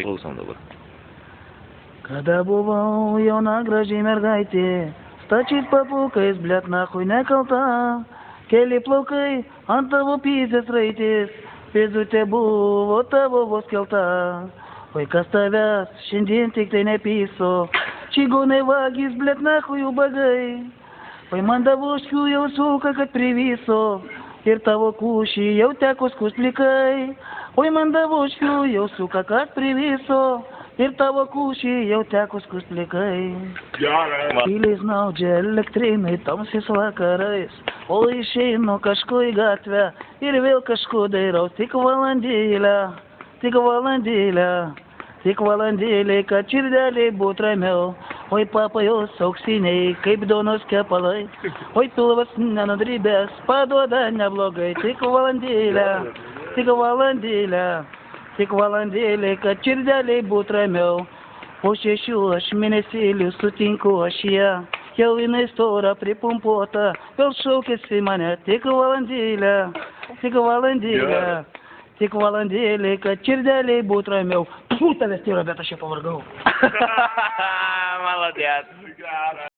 Klausom dabar. Kada buvau jauna graži mergaitė, stačiais papūkais, blet nachui nekalta, keli plaukai ant tavo pyzės raitės, pėdutė buvo tavo vos kelta. Oi kas tavęs šiandien tik tai nepyso, čigonai vagis, blet nachui ubagai. Oi man davoškių jau suka, kad privyso, ir tavo kūšį jau teko skust plikai. Oi man davoškių jau suka, kad privyso, ir tavo kūšį jau teko skust plikai. Tyliai snaudžia elektrinai tamsiais vakarais, o išeinu kažko į gatvę ir vėl kažko dairaus. Tik valandėlė, kad širdeliai būt ramiau. Oi papa jos auksiniai, kaip duonos kepalai, oi pilvas nenudrybės, paduoda neblogai. Tik valandėlė, kad širdeliai būt ramiau. Po 6 aš mėnesėlių sutinku aš ją, jau jinai stora pripumpuota, vėl šaukėsi mane. Tik valandėlė, kad širdeliai būt ramiau. Tavęs tėra, bet aš jau pavargau. Молодец.